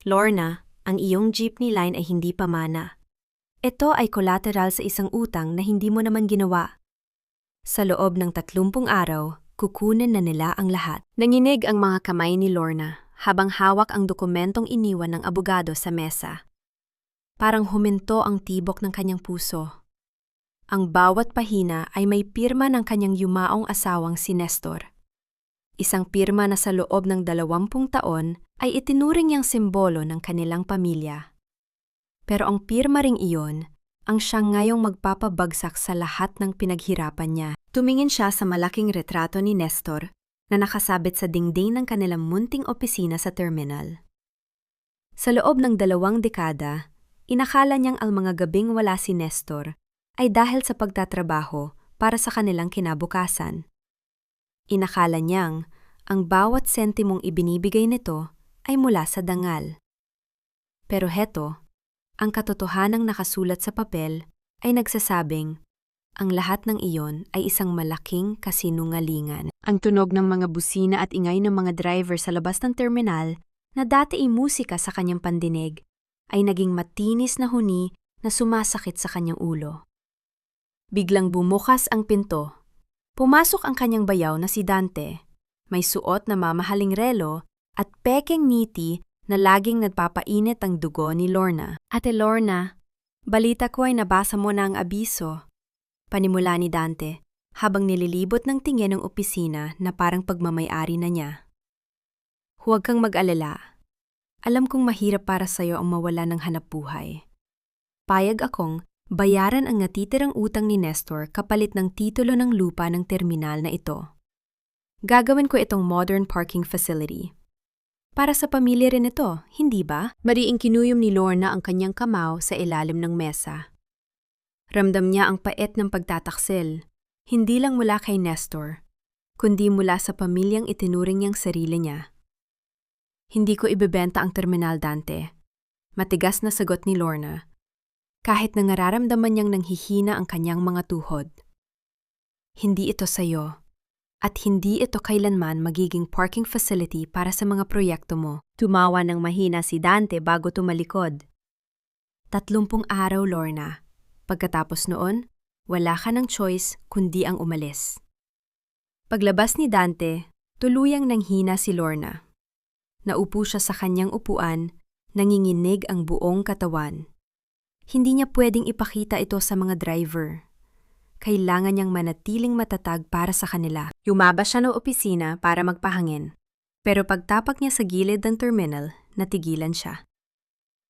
Lorna, ang iyong jeepney line ay hindi pamana. Ito ay collateral sa isang utang na hindi mo naman ginawa. Sa loob ng 30 araw, kukunin na nila ang lahat. Nanginig ang mga kamay ni Lorna habang hawak ang dokumentong iniwan ng abogado sa mesa. Parang huminto ang tibok ng kanyang puso. Ang bawat pahina ay may pirma ng kanyang yumaong asawang si Nestor. Isang pirma na sa loob ng 20 taon ay itinuring niyang simbolo ng kanilang pamilya. Pero ang pirma ring iyon ang siyang ngayong magpapabagsak sa lahat ng pinaghirapan niya. Tumingin siya sa malaking retrato ni Nestor na nakasabit sa dingding ng kanilang munting opisina sa terminal. Sa loob ng 2 dekada, inakala niyang ang mga gabing wala si Nestor ay dahil sa pagtatrabaho para sa kanilang kinabukasan. Inakala niyang ang bawat sentimong ibinibigay nito ay mula sa dangal. Pero heto, ang katotohanang nakasulat sa papel ay nagsasabing ang lahat ng iyon ay isang malaking kasinungalingan. Ang tunog ng mga busina at ingay ng mga driver sa labas ng terminal na dati ay musika sa kanyang pandinig ay naging matinis na huni na sumasakit sa kanyang ulo. Biglang bumukas ang pinto. Pumasok ang kanyang bayaw na si Dante. May suot na mamahaling relo at pekeng ngiti na laging nagpapainit ang dugo ni Lorna. Ate Lorna, balita ko ay nabasa mo na ang abiso. Panimula ni Dante habang nililibot ng tingin ng opisina na parang pagmamay-ari na niya. Huwag kang mag-alala. Alam kong mahirap para sa'yo ang mawala ng hanapbuhay. Payag akong bayaran ang natitirang utang ni Nestor kapalit ng titulo ng lupa ng terminal na ito. Gagawin ko itong modern parking facility. Para sa pamilya rin ito, hindi ba? Mariing kinuyom ni Lorna ang kanyang kamao sa ilalim ng mesa. Ramdam niya ang pait ng pagtataksil, hindi lang mula kay Nestor, kundi mula sa pamilyang itinuring niyang sarili niya. Hindi ko ibebenta ang terminal, Dante. Matigas na sagot ni Lorna, kahit na nararamdaman niyang nanghihina ang kanyang mga tuhod. Hindi ito sayo. At hindi ito kailanman magiging parking facility para sa mga proyekto mo. Tumawa ng mahina si Dante bago tumalikod. 30 araw, Lorna. Pagkatapos noon, wala ka ng choice kundi ang umalis. Paglabas ni Dante, tuluyang nanghina si Lorna. Naupo siya sa kanyang upuan, nanginginig ang buong katawan. Hindi niya pwedeng ipakita ito sa mga driver. Kailangan niyang manatiling matatag para sa kanila. Lumabas siya ng opisina para magpahangin. Pero pagtapak niya sa gilid ng terminal, natigilan siya.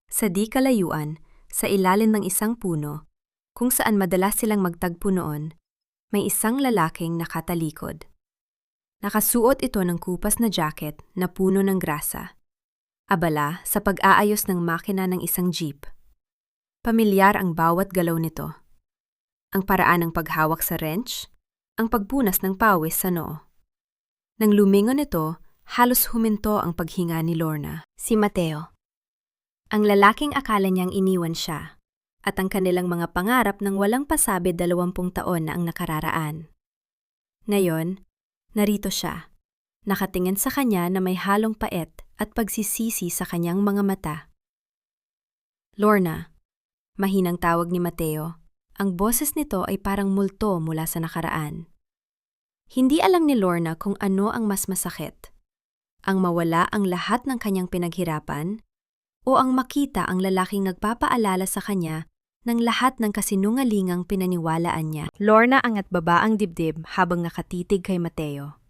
Sa di kalayuan, sa ilalim ng isang puno, kung saan madalas silang magtagpo noon, may isang lalaking nakatalikod. Nakasuot ito ng kupas na jacket na puno ng grasa. Abala sa pag-aayos ng makina ng isang jeep. Pamilyar ang bawat galaw nito. Ang paraan ng paghawak sa wrench, ang pagpunas ng pawis sa noo. Nang lumingon ito, halos huminto ang paghinga ni Lorna. Si Mateo. Ang lalaking akala niyang iniwan siya, at ang kanilang mga pangarap ng walang pasabi 20 taon na ang nakararaan. Ngayon, narito siya, nakatingin sa kanya na may halong pait at pagsisisi sa kanyang mga mata. Lorna, mahinang tawag ni Mateo. Ang boses nito ay parang multo mula sa nakaraan. Hindi alam ni Lorna kung ano ang mas masakit. Ang mawala ang lahat ng kanyang pinaghirapan o ang makita ang lalaking nagpapaalala sa kanya ng lahat ng kasinungalingang pinaniwalaan niya. Lorna angat baba ang dibdib habang nakatitig kay Mateo.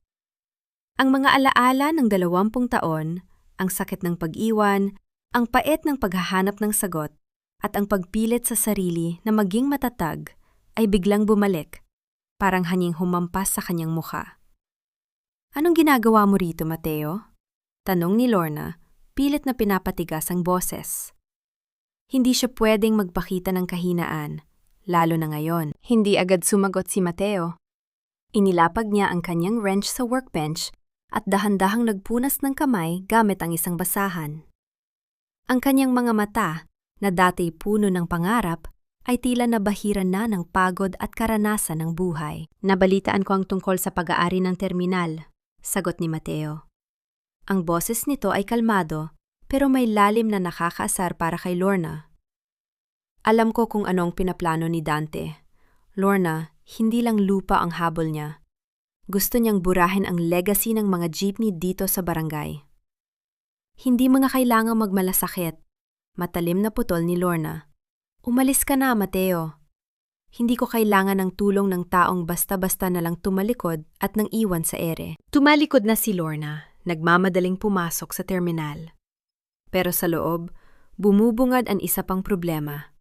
Ang mga alaala ng 20 taon, ang sakit ng pag-iwan, ang pait ng paghahanap ng sagot, at ang pagpilit sa sarili na maging matatag ay biglang bumalik, parang hanging humampas sa kanyang mukha. Anong ginagawa mo rito, Mateo? Tanong ni Lorna, pilit na pinapatigas ang boses. Hindi siya pwedeng magpakita ng kahinaan, lalo na ngayon. Hindi agad sumagot si Mateo. Inilapag niya ang kanyang wrench sa workbench at dahan-dahang nagpunas ng kamay gamit ang isang basahan. Ang kanyang mga mata, na dati puno ng pangarap, ay tila nabahiran na ng pagod at karanasan ng buhay. Nabalitaan ko ang tungkol sa pag-aari ng terminal, sagot ni Mateo. Ang boses nito ay kalmado, pero may lalim na nakakaasar para kay Lorna. Alam ko kung anong pinaplano ni Dante. Lorna, hindi lang lupa ang habol niya. Gusto niyang burahin ang legacy ng mga jeepney dito sa barangay. Hindi mga kailangang magmalasakit. Matalim na putol ni Lorna. Umalis ka na, Mateo. Hindi ko kailangan ng tulong ng taong basta-basta na lang tumalikod at nang iwan sa ere. Tumalikod na si Lorna, nagmamadaling pumasok sa terminal. Pero sa loob, bumubungad ang isa pang problema.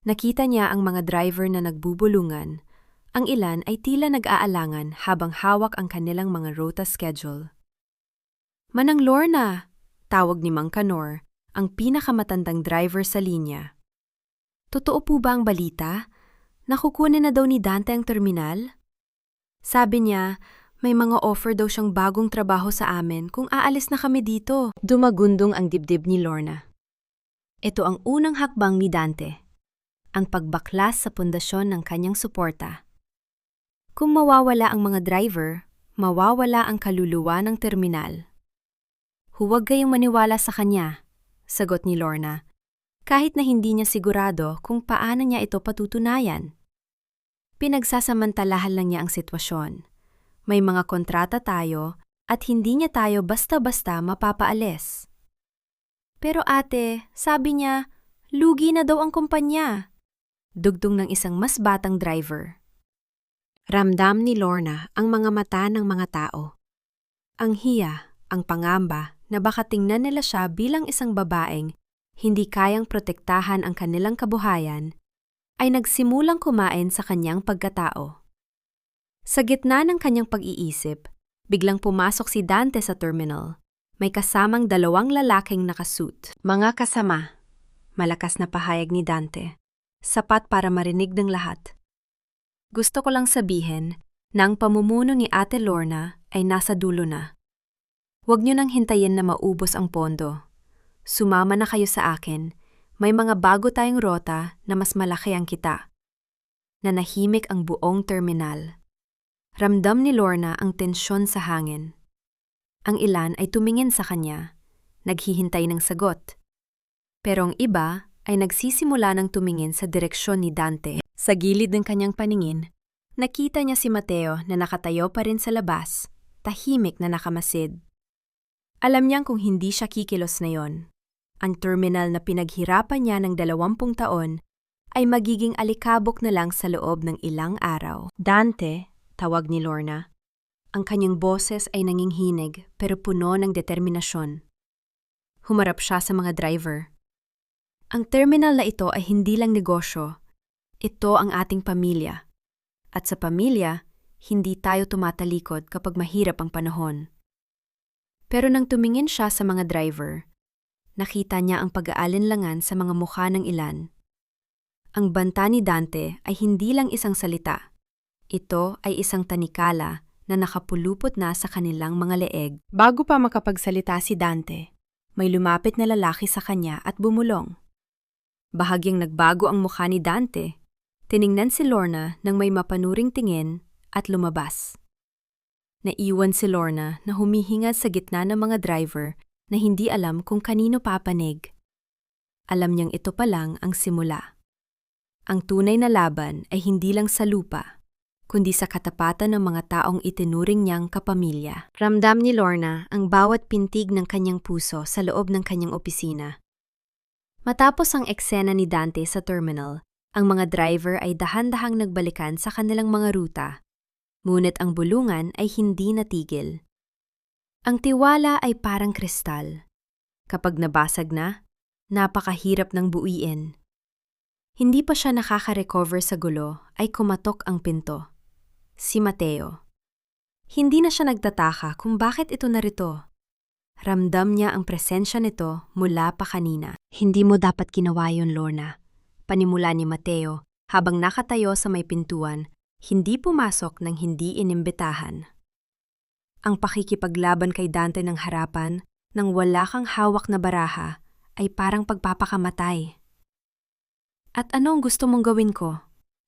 Nakita niya ang mga driver na nagbubulungan. Ang ilan ay tila nag-aalangan habang hawak ang kanilang mga rota schedule. Manang Lorna, tawag ni Mang Kanor, ang pinakamatandang driver sa linya. Totoo po ba ang balita? Nakukunin na daw ni Dante ang terminal? Sabi niya, may mga offer daw siyang bagong trabaho sa amin kung aalis na kami dito. Dumagundong ang dibdib ni Lorna. Ito ang unang hakbang ni Dante. Ang pagbaklas sa pundasyon ng kanyang suporta. Kung mawawala ang mga driver, mawawala ang kaluluwa ng terminal. Huwag kayong maniwala sa kanya, sagot ni Lorna, kahit na hindi niya sigurado kung paano niya ito patutunayan. Pinagsasamantalahan lang niya ang sitwasyon. May mga kontrata tayo at hindi niya tayo basta-basta mapapaalis. Pero ate, sabi niya, lugi na daw ang kumpanya. Dugtong ng isang mas batang driver. Ramdam ni Lorna ang mga mata ng mga tao. Ang hiya, ang pangamba na baka tingnan nila siya bilang isang babaeng hindi kayang protektahan ang kanilang kabuhayan, ay nagsimulang kumain sa kanyang pagkatao. Sa gitna ng kanyang pag-iisip, biglang pumasok si Dante sa terminal. May kasamang dalawang lalaking nakasuit. Mga kasama, malakas na pahayag ni Dante. Sapat para marinig ng lahat. Gusto ko lang sabihin na ang pamumuno ni Ate Lorna ay nasa dulo na. Huwag niyo nang hintayin na maubos ang pondo. Sumama na kayo sa akin. May mga bago tayong rota na mas malaki ang kita. Nanahimik ang buong terminal. Ramdam ni Lorna ang tensyon sa hangin. Ang ilan ay tumingin sa kanya, naghihintay ng sagot. Pero ang iba ay nagsisimula ng tumingin sa direksyon ni Dante. Sa gilid ng kanyang paningin, nakita niya si Mateo na nakatayo pa rin sa labas, tahimik na nakamasid. Alam niyang kung hindi siya kikilos na yon, ang terminal na pinaghirapan niya ng 20 taon ay magiging alikabok na lang sa loob ng ilang araw. Dante, tawag ni Lorna. Ang kanyang boses ay nanginghinig pero puno ng determinasyon. Humarap siya sa mga driver. Ang terminal na ito ay hindi lang negosyo. Ito ang ating pamilya. At sa pamilya, hindi tayo tumatalikod kapag mahirap ang panahon. Pero nang tumingin siya sa mga driver, nakita niya ang pag-aalinlangan sa mga mukha ng ilan. Ang banta ni Dante ay hindi lang isang salita. Ito ay isang tanikala na nakapulupot na sa kanilang mga leeg. Bago pa makapagsalita si Dante, may lumapit na lalaki sa kanya at bumulong. Bahagyang nagbago ang mukha ni Dante. Tiningnan si Lorna nang may mapanuring tingin at lumabas. Naiwan si Lorna na humihingad sa gitna ng mga driver na hindi alam kung kanino papanig. Alam niyang ito pa lang ang simula. Ang tunay na laban ay hindi lang sa lupa, kundi sa katapatan ng mga taong itinuring niyang kapamilya. Ramdam ni Lorna ang bawat pintig ng kanyang puso sa loob ng kanyang opisina. Matapos ang eksena ni Dante sa terminal, ang mga driver ay dahan-dahang nagbalikan sa kanilang mga ruta. Ngunit ang bulungan ay hindi natigil. Ang tiwala ay parang kristal. Kapag nabasag na, napakahirap ng buuin. Hindi pa siya nakaka-recover sa gulo ay kumatok ang pinto. Si Mateo. Hindi na siya nagtataka kung bakit ito narito. Ramdam niya ang presensya nito mula pa kanina. Hindi mo dapat ginawa yun, Lorna. Panimula ni Mateo habang nakatayo sa may pintuan, hindi pumasok ng hindi inimbitahan. Ang pakikipaglaban kay Dante ng harapan nang wala kang hawak na baraha ay parang pagpapakamatay. At ano ang gusto mong gawin ko?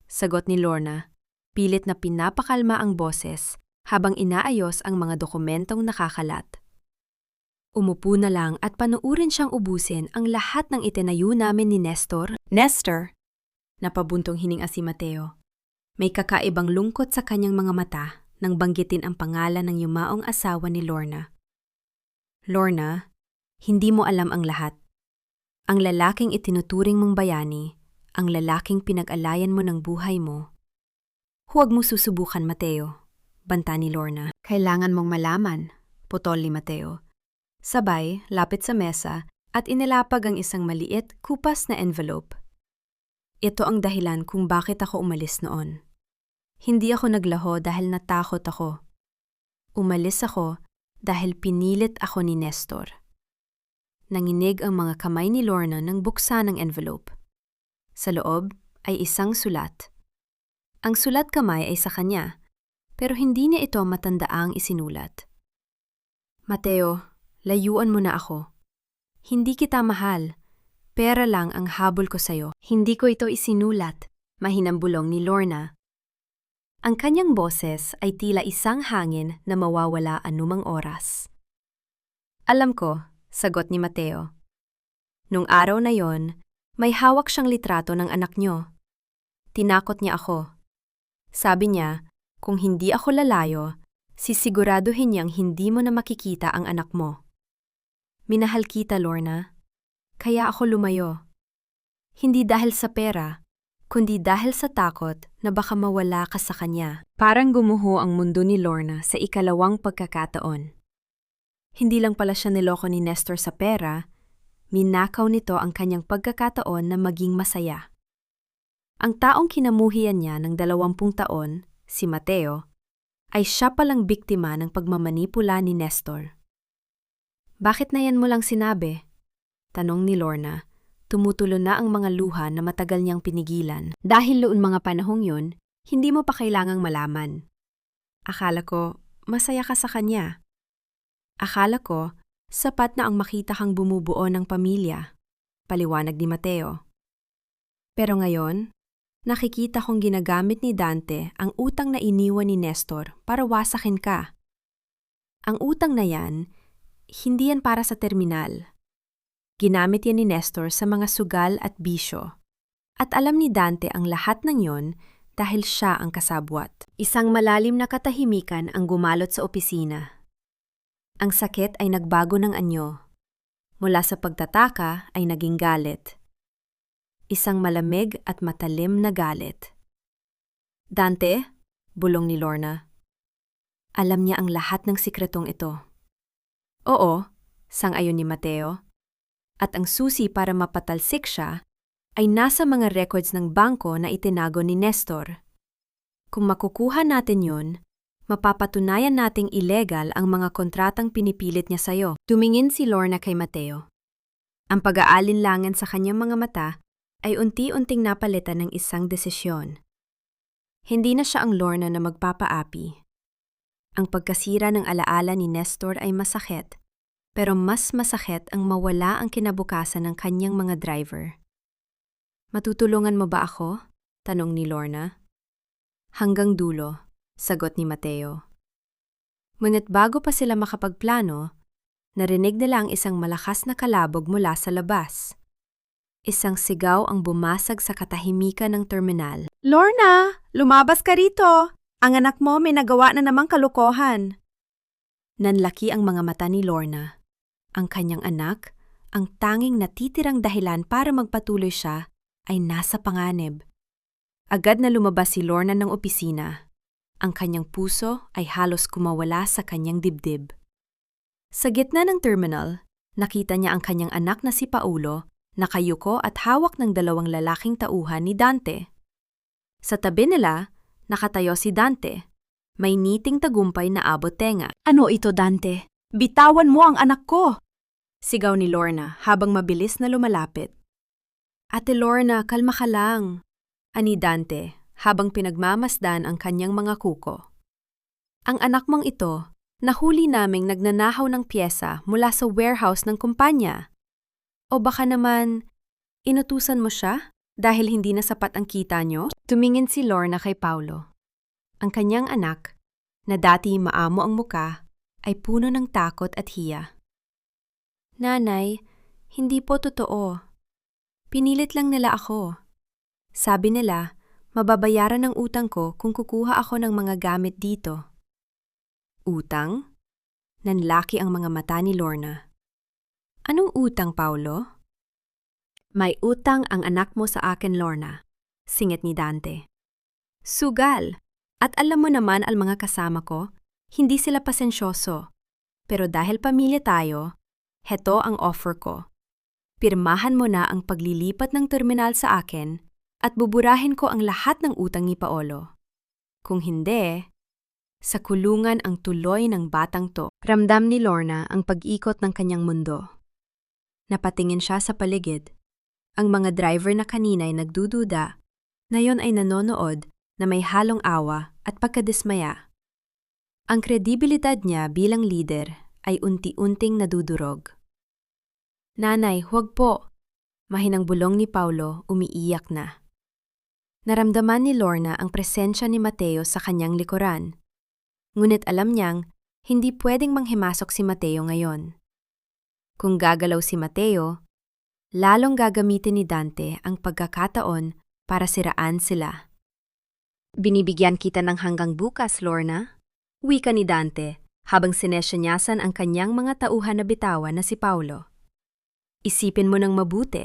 Sagot ni Lorna, pilit na pinapakalma ang boses habang inaayos ang mga dokumentong nakakalat. Umupo na lang at panuurin siyang ubusin ang lahat ng itinayo namin ni Nestor. Nestor! Napabuntong hininga si Mateo. May kakaibang lungkot sa kanyang mga mata nang banggitin ang pangalan ng yumaong asawa ni Lorna. Lorna, hindi mo alam ang lahat. Ang lalaking itinuturing mong bayani, ang lalaking pinag-alayan mo ng buhay mo. Huwag mo susubukan, Mateo, banta ni Lorna. Kailangan mong malaman, putol ni Mateo. Sabay, lapit sa mesa at inilapag ang isang maliit, kupas na envelope. Ito ang dahilan kung bakit ako umalis noon. Hindi ako naglaho dahil natakot ako. Umalis ako dahil pinilit ako ni Nestor. Nanginig ang mga kamay ni Lorna nang buksan ang envelope. Sa loob ay isang sulat. Ang sulat kamay ay sa kanya, pero hindi niya ito matandaang isinulat. Mateo, layuan mo na ako. Hindi kita mahal. Pera lang ang habol ko sa'yo. Hindi ko ito isinulat, mahinambulong ni Lorna. Ang kanyang boses ay tila isang hangin na mawawala anumang oras. Alam ko, sagot ni Mateo. Nung araw na yon, may hawak siyang litrato ng anak niyo. Tinakot niya ako. Sabi niya, kung hindi ako lalayo, sisiguraduhin niyang hindi mo na makikita ang anak mo. Minahal kita, Lorna. Kaya ako lumayo. Hindi dahil sa pera, kundi dahil sa takot na baka mawala ka sa kanya. Parang gumuho ang mundo ni Lorna sa ikalawang pagkakataon. Hindi lang pala siya niloko ni Nestor sa pera, minakaw nito ang kanyang pagkakataon na maging masaya. Ang taong kinamuhian niya ng 20 taon, si Mateo, ay siya palang biktima ng pagmamanipula ni Nestor. Bakit na yan mo lang sinabi? Tanong ni Lorna. Tumutulo na ang mga luha na matagal niyang pinigilan. Dahil noon mga panahong yun, hindi mo pa kailangang malaman. Akala ko, masaya ka sa kanya. Akala ko, sapat na ang makita kang bumubuo ng pamilya. Paliwanag ni Mateo. Pero ngayon, nakikita kong ginagamit ni Dante ang utang na iniwan ni Nestor para wasakin ka. Ang utang na yan, hindi yan para sa terminal. Ginamit yan ni Nestor sa mga sugal at bisyo. At alam ni Dante ang lahat ng yon dahil siya ang kasabwat. Isang malalim na katahimikan ang gumalot sa opisina. Ang sakit ay nagbago ng anyo. Mula sa pagtataka ay naging galit. Isang malamig at matalim na galit. Dante, bulong ni Lorna. Alam niya ang lahat ng sikretong ito. Oo, sang-ayon ni Mateo. At ang susi para mapatalsik siya ay nasa mga records ng bangko na itinago ni Nestor. Kung makukuha natin yun, mapapatunayan nating illegal ang mga kontratang pinipilit niya sa'yo. Tumingin si Lorna kay Mateo. Ang pag-aalinlangan sa kanyang mga mata ay unti-unting napalitan ng isang desisyon. Hindi na siya ang Lorna na magpapaapi. Ang pagkasira ng alaala ni Nestor ay masakit, pero mas masakit ang mawala ang kinabukasan ng kanyang mga driver. Matutulungan mo ba ako? Tanong ni Lorna. Hanggang dulo, sagot ni Mateo. Ngunit bago pa sila makapagplano, narinig nila ang isang malakas na kalabog mula sa labas. Isang sigaw ang bumasag sa katahimikan ng terminal. Lorna, lumabas ka rito! Ang anak mo may nagawa na namang kalukohan. Nanlaki ang mga mata ni Lorna. Ang kanyang anak, ang tanging natitirang dahilan para magpatuloy siya, ay nasa panganib. Agad na lumabas si Lorna ng opisina. Ang kanyang puso ay halos kumawala sa kanyang dibdib. Sa gitna ng terminal, nakita niya ang kanyang anak na si Paulo, nakayuko at hawak ng 2 lalaking tauhan ni Dante. Sa tabi nila, nakatayo si Dante. May niting tagumpay na abot tenga. Ano ito, Dante? Bitawan mo ang anak ko! Sigaw ni Lorna habang mabilis na lumalapit. Ate Lorna, kalma ka lang. Ani Dante habang pinagmamasdan ang kanyang mga kuko. Ang anak mong ito, nahuli naming nagnanahaw ng pyesa mula sa warehouse ng kumpanya. O baka naman, inutusan mo siya? Dahil hindi na sapat ang kita nyo? Tumingin si Lorna kay Paulo. Ang kanyang anak, na dati maamo ang muka, ay puno ng takot at hiya. Nanay, hindi po totoo. Pinilit lang nila ako. Sabi nila, mababayaran ng utang ko kung kukuha ako ng mga gamit dito. Utang? Nanlaki ang mga mata ni Lorna. Anong utang, Paulo? May utang ang anak mo sa akin, Lorna, singit ni Dante. Sugal! At alam mo naman ang mga kasama ko, hindi sila pasensyoso. Pero dahil pamilya tayo, heto ang offer ko. Pirmahan mo na ang paglilipat ng terminal sa akin at buburahin ko ang lahat ng utang ni Paolo. Kung hindi, sa kulungan ang tuloy ng batang to. Ramdam ni Lorna ang pag-ikot ng kanyang mundo. Napatingin siya sa paligid. Ang mga driver na kanina'y nagdududa, ngayon ay nanonood na may halong awa at pagkadismaya. Ang kredibilidad niya bilang leader ay unti-unting nadudurog. Nanay, huwag po. Mahinang bulong ni Paulo, umiiyak na. Naramdaman ni Lorna ang presensya ni Mateo sa kanyang likuran. Ngunit alam niyang hindi pwedeng manghimasok si Mateo ngayon. Kung gagalaw si Mateo, lalong gagamitin ni Dante ang pagkakataon para siraan sila. Binibigyan kita ng hanggang bukas, Lorna. Wika ni Dante habang sinesenyasan ang kanyang mga tauhan na bitawan na si Paulo. Isipin mo ng mabuti,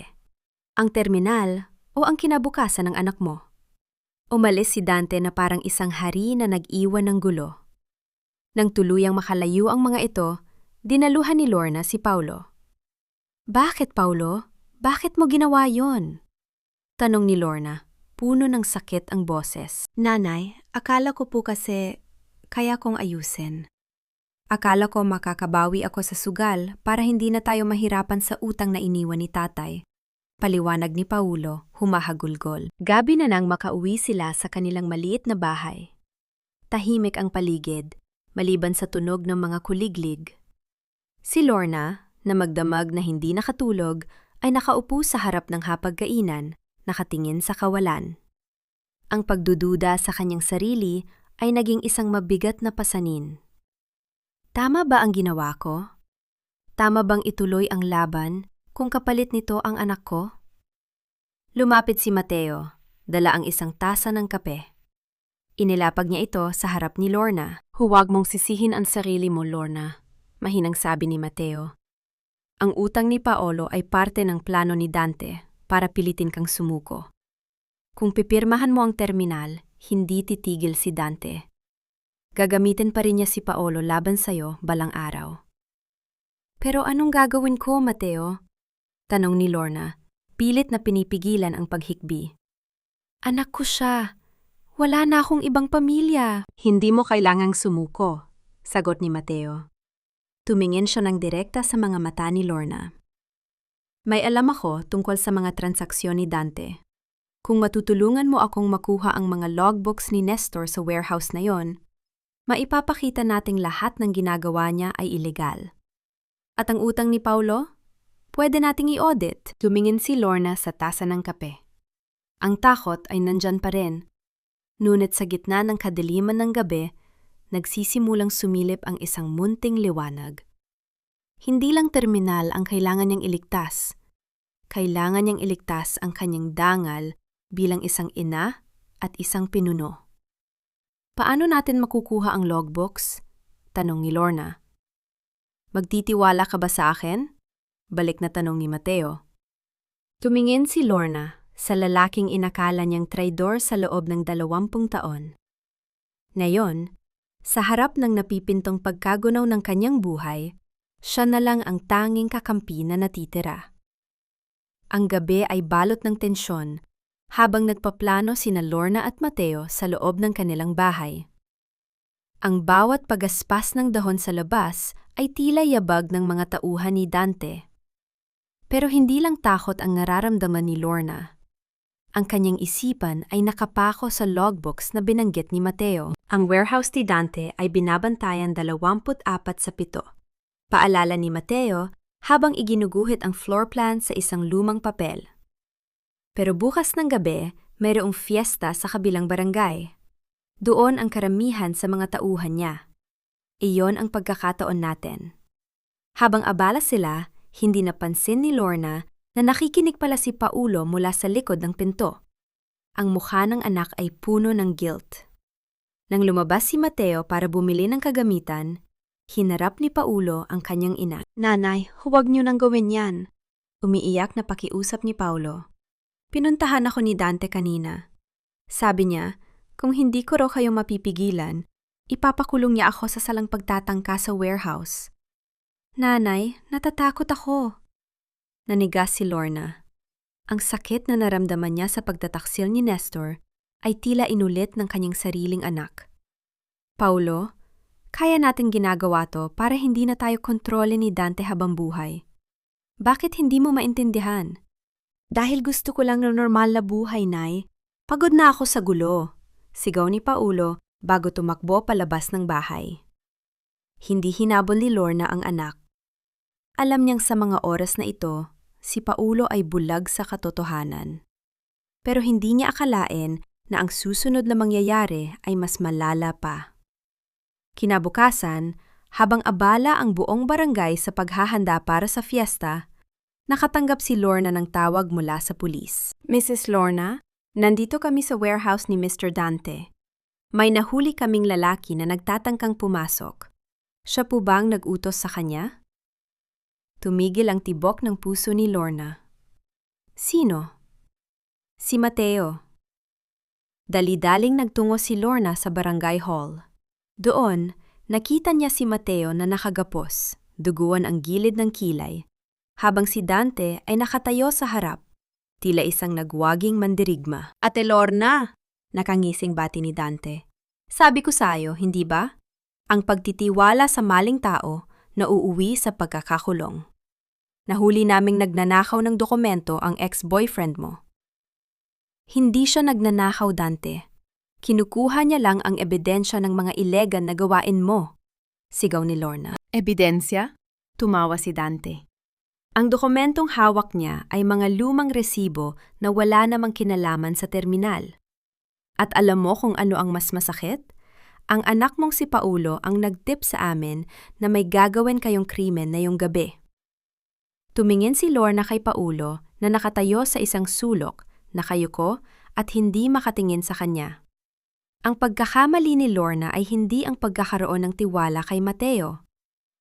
ang terminal o ang kinabukasan ng anak mo. Umalis si Dante na parang isang hari na nag-iwan ng gulo. Nang tuluyang makalayo ang mga ito, dinaluhan ni Lorna si Paulo. Bakit, Paulo? Bakit mo ginawa yon? Tanong ni Lorna, puno ng sakit ang boses. Nanay, akala ko po kasi kaya kong ayusin. Akala ko makakabawi ako sa sugal para hindi na tayo mahirapan sa utang na iniwan ni tatay. Paliwanag ni Paulo, humahagulgol. Gabi na nang makauwi sila sa kanilang maliit na bahay. Tahimik ang paligid, maliban sa tunog ng mga kuliglig. Si Lorna, na magdamag na hindi nakatulog, ay nakaupo sa harap ng hapagkainan, nakatingin sa kawalan. Ang pagdududa sa kanyang sarili ay naging isang mabigat na pasanin. Tama ba ang ginawa ko? Tama bang ituloy ang laban kung kapalit nito ang anak ko? Lumapit si Mateo, dala ang isang tasa ng kape. Inilapag niya ito sa harap ni Lorna. Huwag mong sisihin ang sarili mo, Lorna, mahinang sabi ni Mateo. Ang utang ni Paolo ay parte ng plano ni Dante para pilitin kang sumuko. Kung pipirmahan mo ang terminal, hindi titigil si Dante. Gagamitin pa rin niya si Paolo laban sa'yo balang araw. Pero anong gagawin ko, Mateo? Tanong ni Lorna, pilit na pinipigilan ang paghikbi. Anak ko siya. Wala na akong ibang pamilya. Hindi mo kailangang sumuko, sagot ni Mateo. Tumingin siya ng direkta sa mga mata ni Lorna. May alam ako tungkol sa mga transaksyon ni Dante. Kung matutulungan mo akong makuha ang mga logbooks ni Nestor sa warehouse na yon, maipapakita nating lahat ng ginagawa niya ay ilegal. At ang utang ni Paulo? Pwede nating i-audit. Tumingin si Lorna sa tasa ng kape. Ang takot ay nandyan pa rin. Ngunit sa gitna ng kadiliman ng gabi, nagsisimulang sumilip ang isang munting liwanag. Hindi lang terminal ang kailangan niyang iligtas. Kailangan niyang iligtas ang kanyang dangal bilang isang ina at isang pinuno. Paano natin makukuha ang logbooks? Tanong ni Lorna. Magtitiwala ka ba sa akin? Balik na tanong ni Mateo. Tumingin si Lorna sa lalaking inakala niyang traidor sa loob ng 20 taon. Ngayon, sa harap ng napipintong pagkagunaw ng kanyang buhay, siya na lang ang tanging kakampi na natitira. Ang gabi ay balot ng tensyon habang nagpaplano sina Lorna at Mateo sa loob ng kanilang bahay. Ang bawat pagaspas ng dahon sa labas ay tila yabag ng mga tauhan ni Dante. Pero hindi lang takot ang nararamdaman ni Lorna. Ang kanyang isipan ay nakapako sa logbooks na binanggit ni Mateo. Ang warehouse ni Dante ay binabantayan 24/7. Paalala ni Mateo habang iginuguhit ang floor plan sa isang lumang papel. Pero bukas ng gabi, mayroong fiesta sa kabilang barangay. Doon ang karamihan sa mga tauhan niya. Iyon ang pagkakataon natin. Habang abala sila, Hindi napansin ni Lorna na nakikinig pala si Paulo mula sa likod ng pinto. Ang mukha ng anak ay puno ng guilt. Nang lumabas si Mateo para bumili ng kagamitan, hinarap ni Paulo ang kanyang ina. "Nanay, huwag niyo nang gawin yan." Umiiyak na pakiusap ni Paulo. "Pinuntahan ako ni Dante kanina. Sabi niya, kung hindi ko raw kayo mapipigilan, ipapakulong niya ako sa salang pagtatangka sa warehouse." "Nanay, natatakot ako." Nanigas si Lorna. Ang sakit na naramdaman niya sa pagtataksil ni Nestor ay tila inulit ng kanyang sariling anak. "Paulo, kaya natin ginagawa to para hindi na tayo kontrole ni Dante habang buhay. Bakit hindi mo maintindihan?" "Dahil gusto ko lang ng normal na buhay, Nay. Pagod na ako sa gulo," sigaw ni Paulo bago tumakbo palabas ng bahay. Hindi hinabol ni Lorna ang anak. Alam niyang sa mga oras na ito, si Paulo ay bulag sa katotohanan. Pero hindi niya akalain na ang susunod na mangyayari ay mas malala pa. Kinabukasan, habang abala ang buong barangay sa paghahanda para sa fiesta, nakatanggap si Lorna ng tawag mula sa pulis. "Mrs. Lorna, nandito kami sa warehouse ni Mr. Dante. May nahuli kaming lalaki na nagtatangkang pumasok. Siya po ba ang nag-utos sa kanya?" Tumigil ang tibok ng puso ni Lorna. "Sino?" "Si Mateo." Dali-daling nagtungo si Lorna sa barangay hall. Doon, nakita niya si Mateo na nakagapos, duguan ang gilid ng kilay, habang si Dante ay nakatayo sa harap, tila isang nagwaging mandirigma. "Ate Lorna!" Nakangising bati ni Dante. "Sabi ko sa'yo, hindi ba? Ang pagtitiwala sa maling tao na uuwi sa pagkakakulong. Nahuli naming nagnanakaw ng dokumento ang ex-boyfriend mo." "Hindi siya nagnanakaw, Dante. Kinukuha niya lang ang ebidensya ng mga ilegal na gawain mo," sigaw ni Lorna. "Ebidensya?" Tumawa si Dante. "Ang dokumentong hawak niya ay mga lumang resibo na wala namang kinalaman sa terminal. At alam mo kung ano ang mas masakit? Ang anak mong si Paulo ang nagtip sa amin na may gagawin kayong krimen na yung gabi." Tumingin si Lorna kay Paulo na nakatayo sa isang sulok, nakayuko at hindi makatingin sa kanya. Ang pagkakamali ni Lorna ay hindi ang pagkakaroon ng tiwala kay Mateo.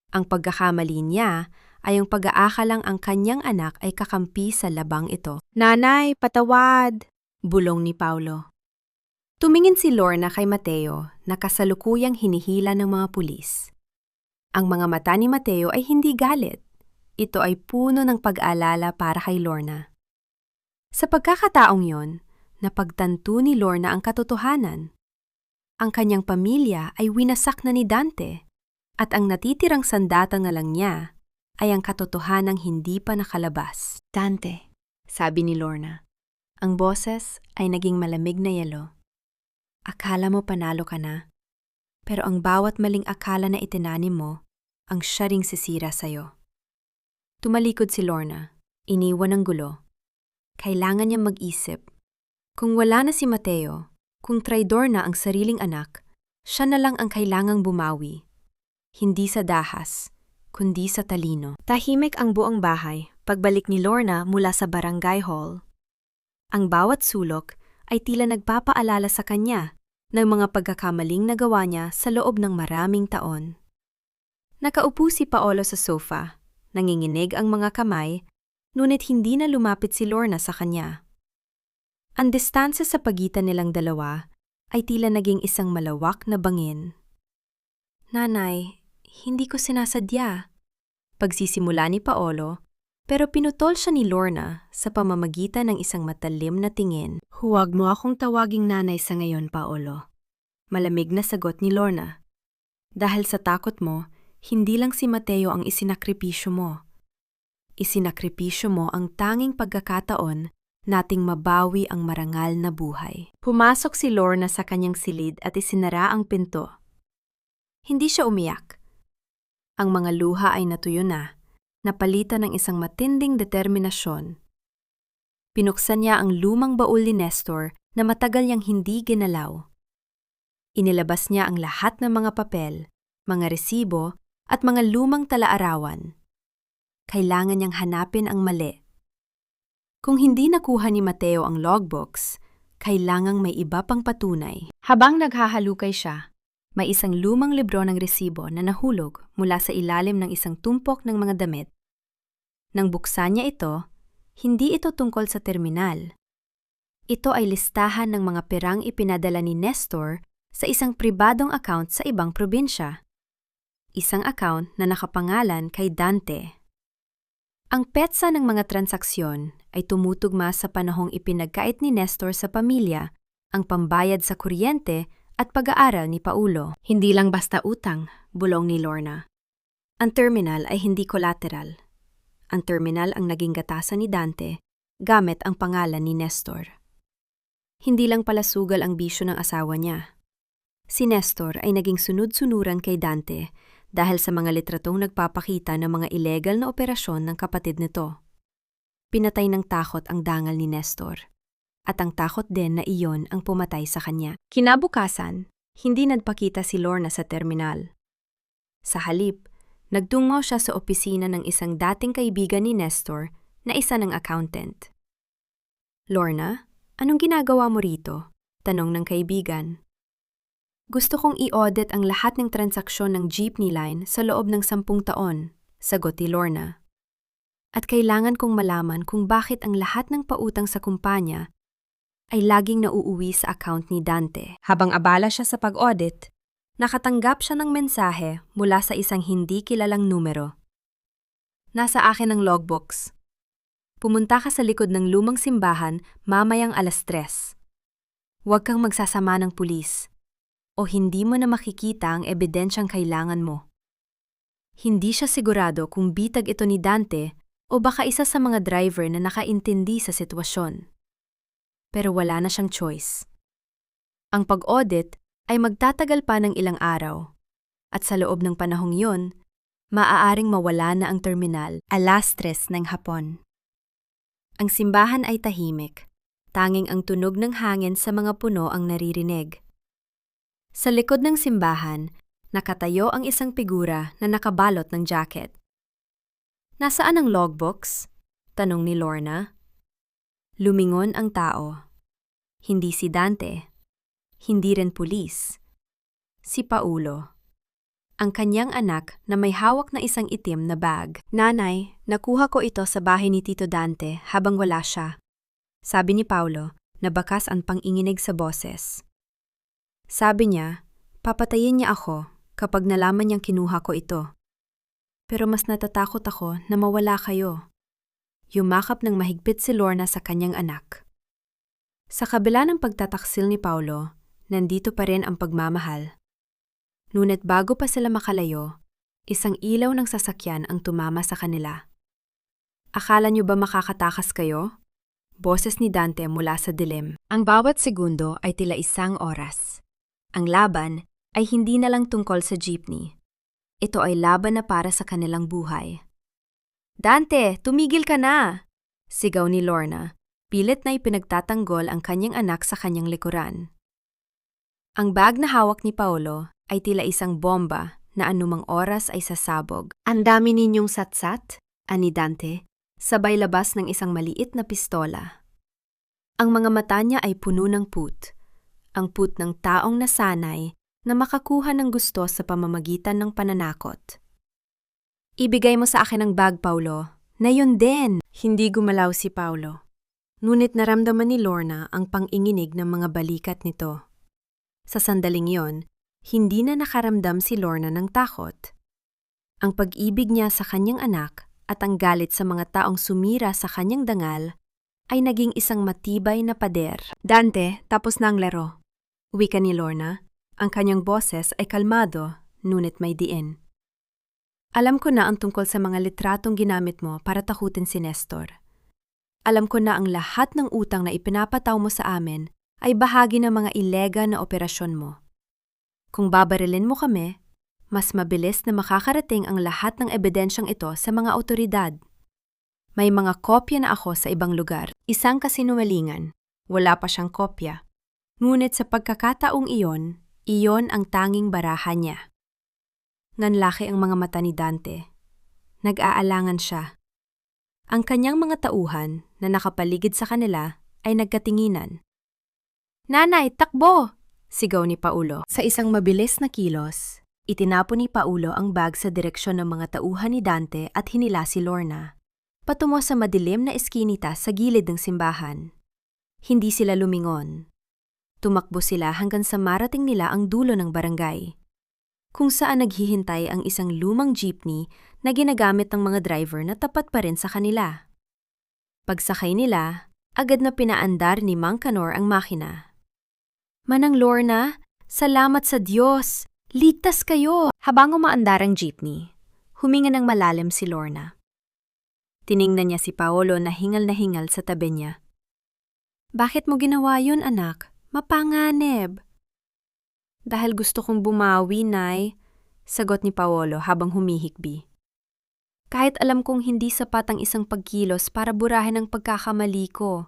Ang pagkakamali niya ay ang pag-aakalang ang kanyang anak ay kakampi sa labang ito. "Nanay, patawad!" bulong ni Paulo. Tumingin si Lorna kay Mateo na kasalukuyang hinihila ng mga pulis. Ang mga mata ni Mateo ay hindi galit. Ito ay puno ng pag-aalala para kay Lorna. Sa pagkakataong yon, napagtanto ni Lorna ang katotohanan. Ang kanyang pamilya ay winasak na ni Dante, at ang natitirang sandata na lang niya ay ang katotohanang hindi pa nakalabas. "Dante," sabi ni Lorna. Ang boses ay naging malamig na yelo. "Akala mo panalo ka na, pero ang bawat maling akala na itinanim mo, ang siya ring sisira sa'yo." Tumalikod si Lorna, iniwan ng gulo. Kailangan niya mag-isip. Kung wala na si Mateo, kung traidor na ang sariling anak, siya na lang ang kailangang bumawi. Hindi sa dahas, kundi sa talino. Tahimik ang buong bahay pagbalik ni Lorna mula sa barangay hall. Ang bawat sulok ay tila nagpapaalala sa kanya ng mga pagkakamaling nagawa niya sa loob ng maraming taon. Nakaupo si Paolo sa sofa, nanginginig ang mga kamay, ngunit hindi na lumapit si Lorna sa kanya. Ang distansya sa pagitan nilang dalawa ay tila naging isang malawak na bangin. "Nanay, hindi ko sinasadya," pagsisimula ni Paolo, pero pinutol siya ni Lorna sa pamamagitan ng isang matalim na tingin. "Huwag mo akong tawaging nanay sa ngayon, Paolo." Malamig na sagot ni Lorna. "Dahil sa takot mo, hindi lang si Mateo ang isinakripisyo mo. Isinakripisyo mo ang tanging pagkakataon nating mabawi ang marangal na buhay." Pumasok si Lorna sa kanyang silid at isinara ang pinto. Hindi siya umiyak. Ang mga luha ay natuyo na, napalitan ng isang matinding determinasyon. Pinuksan niya ang lumang baul ni Nestor na matagal niyang hindi ginalaw. Inilabas niya ang lahat ng mga papel, mga resibo at mga lumang talaarawan. kailangan niyang hanapin ang mali. Kung hindi nakuha ni Mateo ang logbooks, kailangang may iba pang patunay. Habang naghahalukay siya, may isang lumang libro ng resibo na nahulog mula sa ilalim ng isang tumpok ng mga damit. Nang buksan niya ito, hindi ito tungkol sa terminal. Ito ay listahan ng mga perang ipinadala ni Nestor sa isang pribadong account sa ibang probinsya. Isang account na nakapangalan kay Dante. Ang petsa ng mga transaksyon ay tumutugma sa panahong ipinagkait ni Nestor sa pamilya, ang pambayad sa kuryente at pag-aaral ni Paulo. Hindi lang basta utang, bulong ni Lorna. Ang terminal ay hindi collateral. Ang terminal ang naging gatasan ni Dante gamit ang pangalan ni Nestor. Hindi lang pala sugal ang bisyo ng asawa niya. Si Nestor ay naging sunod-sunuran kay Dante dahil sa mga litratong nagpapakita ng mga illegal na operasyon ng kapatid nito. Pinatay ng takot ang dangal ni Nestor, at ang takot din na iyon ang pumatay sa kanya. Kinabukasan, hindi nagpakita si Lorna sa terminal. Sa halip, nagtungo siya sa opisina ng isang dating kaibigan ni Nestor na isa ng accountant. "Lorna, anong ginagawa mo rito?" tanong ng kaibigan. "Gusto kong i-audit ang lahat ng transaksyon ng jeepney line sa loob ng 10 taon, sagot ni Lorna. "At kailangan kong malaman kung bakit ang lahat ng pautang sa kumpanya ay laging nauuwi sa account ni Dante." Habang abala siya sa pag-audit, nakatanggap siya ng mensahe mula sa isang hindi kilalang numero. "Nasa akin ang logbooks. Pumunta ka sa likod ng lumang simbahan mamayang 3:00. Huwag kang magsasama ng pulis, o hindi mo na makikita ang ebidensyang kailangan mo." Hindi siya sigurado kung bitag ito ni Dante o baka isa sa mga driver na nakaintindi sa sitwasyon. Pero wala na siyang choice. Ang pag-audit ay magtatagal pa ng ilang araw, at sa loob ng panahong yun, maaaring mawala na ang terminal 3:00 ng hapon. Ang simbahan ay tahimik, tanging ang tunog ng hangin sa mga puno ang naririnig. Sa likod ng simbahan, nakatayo ang isang figura na nakabalot ng jacket. "Nasaan ang logbooks?" tanong ni Lorna. Lumingon ang tao. Hindi si Dante. Hindi rin pulis. Si Paulo. Ang kanyang anak na may hawak na isang itim na bag. "Nanay, nakuha ko ito sa bahay ni Tito Dante habang wala siya," sabi ni Paulo na bakas ang panginginig sa boses. Sabi niya, papatayin niya ako kapag nalaman niyang kinuha ko ito. "Pero mas natatakot ako na mawala kayo." Yumakap ng mahigpit si Lorna sa kanyang anak. Sa kabila ng pagtataksil ni Paulo, nandito pa rin ang pagmamahal. Ngunit bago pa sila makalayo, isang ilaw ng sasakyan ang tumama sa kanila. "Akala niyo ba makakatakas kayo?" Boses ni Dante mula sa dilim. Ang bawat segundo ay tila 1 oras. Ang laban ay hindi na lang tungkol sa jeepney. Ito ay laban na para sa kanilang buhay. "Dante, tumigil ka na!" sigaw ni Lorna, pilit na ipinagtatanggol ang kanyang anak sa kanyang likuran. Ang bag na hawak ni Paulo ay tila isang bomba na anumang oras ay sasabog. "Ang dami ninyong satsat," ani Dante, sabay labas ng isang maliit na pistola. Ang mga mata niya ay puno ng put. Ang put ng taong nasanay na makakuha ng gusto sa pamamagitan ng pananakot. "Ibigay mo sa akin ang bag, Paulo." "Na yun din!" Hindi gumalaw si Paulo. Ngunit naramdaman ni Lorna ang panginginig ng mga balikat nito. Sa sandaling yon, hindi na nakaramdam si Lorna ng takot. Ang pag-ibig niya sa kanyang anak at ang galit sa mga taong sumira sa kanyang dangal ay naging isang matibay na pader. "Dante, tapos na ang laro," wika ni Lorna. Ang kanyang boses ay kalmado, ngunit may diin. "Alam ko na ang tungkol sa mga litratong ginamit mo para takutin si Nestor. Alam ko na ang lahat ng utang na ipinapataw mo sa amin ay bahagi ng mga ilegal na operasyon mo. Kung babarilin mo kami, mas mabilis na makakarating ang lahat ng ebidensyang ito sa mga awtoridad. May mga kopya na ako sa ibang lugar." Isang kasinungalingan. Wala pa siyang kopya. Ngunit sa pagkakataong iyon ang tanging barahan niya. Nanlaki ang mga mata ni Dante. Nag-aalangan siya. Ang kanyang mga tauhan na nakapaligid sa kanila ay nagkatinginan. "Nanay, takbo!" sigaw ni Paulo. Sa isang mabilis na kilos, itinapon ni Paulo ang bag sa direksyon ng mga tauhan ni Dante at hinila si Lorna patungo sa madilim na eskinita sa gilid ng simbahan. Hindi sila lumingon. Tumakbo sila hanggang sa marating nila ang dulo ng barangay, kung saan naghihintay ang isang lumang jeepney na ginagamit ng mga driver na tapat pa rin sa kanila. Pagsakay nila, agad na pinaandar ni Mang Canor ang makina. "Manang Lorna, salamat sa Diyos! Ligtas kayo!" Habang umaandar ang jeepney, huminga ng malalim si Lorna. Tiningnan niya si Paolo na hingal sa tabi niya. "Bakit mo ginawa yun, anak? Mapanganib." "Dahil gusto kong bumawi, Nay," sagot ni Paolo habang humihikbi. "Kahit alam kong hindi sapat ang isang pagkilos para burahin ang pagkakamali ko.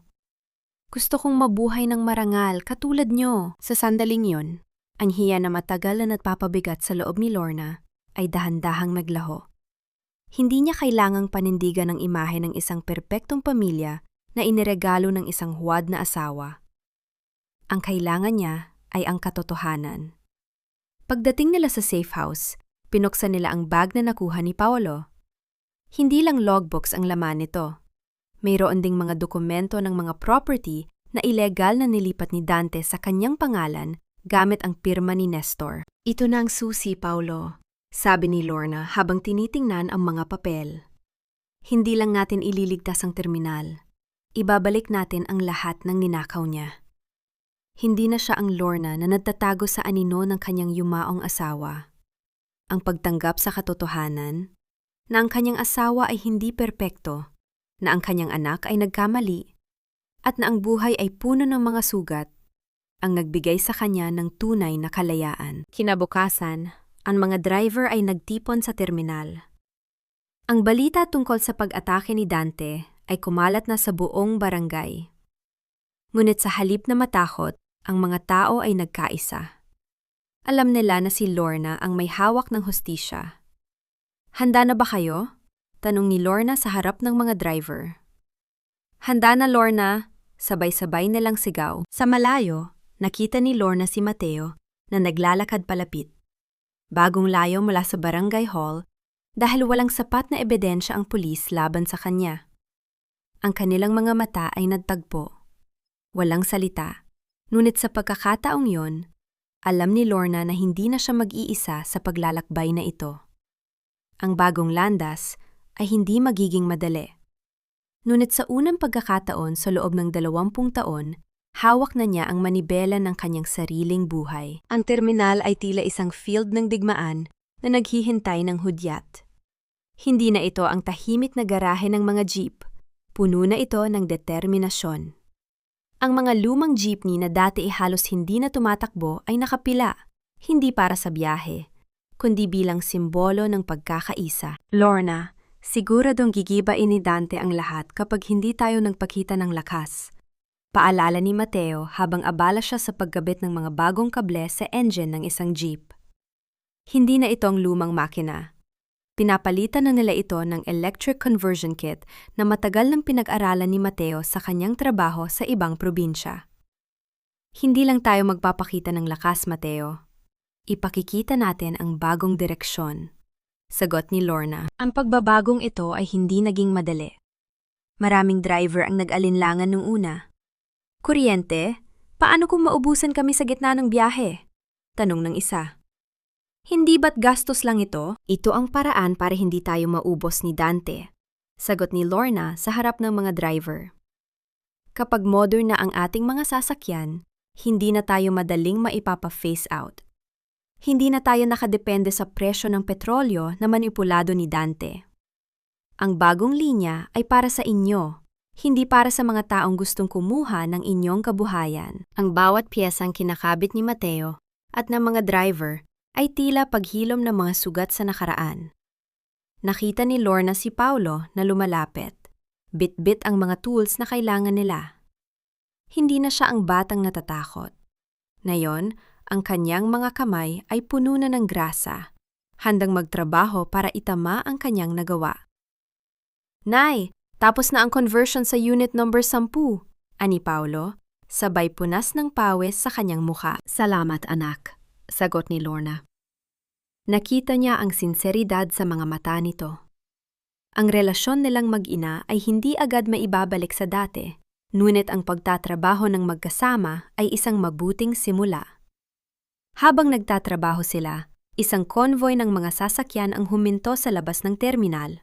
Gusto kong mabuhay ng marangal katulad nyo." Sa sandaling yun, ang hiya na matagal na nagpapabigat sa loob ni Lorna ay dahan-dahang naglaho. Hindi niya kailangang panindigan ang imahe ng isang perpektong pamilya na iniregalo ng isang huwad na asawa. Ang kailangan niya ay ang katotohanan. Pagdating nila sa safe house, pinuksan nila ang bag na nakuha ni Paolo. Hindi lang logbooks ang laman nito. Mayroon ding mga dokumento ng mga property na ilegal na nilipat ni Dante sa kanyang pangalan gamit ang pirma ni Nestor. "Ito na ang susi, Paulo," sabi ni Lorna habang tinitingnan ang mga papel. "Hindi lang natin ililigtas ang terminal. Ibabalik natin ang lahat ng ninakaw niya." Hindi na siya ang Lorna na nagtatago sa anino ng kanyang yumaong asawa. Ang pagtanggap sa katotohanan na ang kanyang asawa ay hindi perpekto, na ang kanyang anak ay nagkamali, at na ang buhay ay puno ng mga sugat, ang nagbigay sa kanya ng tunay na kalayaan. Kinabukasan, ang mga driver ay nagtipon sa terminal. Ang balita tungkol sa pag-atake ni Dante ay kumalat na sa buong barangay. Ngunit sa halip na matakot, ang mga tao ay nagkaisa. Alam nila na si Lorna ang may hawak ng hustisya. "Handa na ba kayo?" tanong ni Lorna sa harap ng mga driver. "Handa na, Lorna," sabay-sabay nilang sigaw. Sa malayo, nakita ni Lorna si Mateo na naglalakad palapit. Bagong layo mula sa barangay hall dahil walang sapat na ebidensya ang pulis laban sa kanya. Ang kanilang mga mata ay nagtagpo. Walang salita, ngunit sa pagkakataong yon, alam ni Lorna na hindi na siya mag-iisa sa paglalakbay na ito. Ang bagong landas ay hindi magiging madali. Ngunit sa unang pagkakataon sa loob ng 20 taon, hawak na niya ang manibela ng kanyang sariling buhay. Ang terminal ay tila isang field ng digmaan na naghihintay ng hudyat. Hindi na ito ang tahimik na garahe ng mga jeep, puno na ito ng determinasyon. Ang mga lumang jeepney na dati halos hindi na tumatakbo ay nakapila, hindi para sa biyahe, kundi bilang simbolo ng pagkakaisa. "Lorna, siguradong gigibain ni Dante ang lahat kapag hindi tayo nagpakita ng lakas," paalala ni Mateo habang abala siya sa paggabit ng mga bagong kable sa engine ng isang jeep. Hindi na ito ang lumang makina. Pinapalitan na nila ito ng electric conversion kit na matagal nang pinag-aralan ni Mateo sa kanyang trabaho sa ibang probinsya. "Hindi lang tayo magpapakita ng lakas, Mateo. Ipakikita natin ang bagong direksyon," sagot ni Lorna. Ang pagbabagong ito ay hindi naging madali. Maraming driver ang nag-alinlangan nung una. "Kuryente, paano kung maubusan kami sa gitna ng biyahe?" tanong ng isa. "Hindi ba't gastos lang ito?" "Ito ang paraan para hindi tayo maubos ni Dante," sagot ni Lorna sa harap ng mga driver. "Kapag modern na ang ating mga sasakyan, hindi na tayo madaling maipapa-face out. Hindi na tayo nakadepende sa presyo ng petrolyo na manipulado ni Dante. Ang bagong linya ay para sa inyo, hindi para sa mga taong gustong kumuha ng inyong kabuhayan." Ang bawat piyesang kinakabit ni Mateo at ng mga driver ay tila paghilom ng mga sugat sa nakaraan. Nakita ni Lorna si Paulo na lumalapit. Bit-bit ang mga tools na kailangan nila. Hindi na siya ang batang natatakot. Ngayon, ang kanyang mga kamay ay puno na ng grasa, handang magtrabaho para itama ang kanyang nagawa. "Nay, Tapos na ang conversion sa unit number 10, ani Paulo, sabay punas ng pawis sa kanyang mukha. Salamat anak, sagot ni Lorna. Nakita niya ang sinseridad sa mga mata nito. Ang relasyon nilang mag-ina ay hindi agad maibabalik sa dati, ngunit ang pagtatrabaho ng magkasama ay isang mabuting simula. Habang nagtatrabaho sila, isang convoy ng mga sasakyan ang huminto sa labas ng terminal.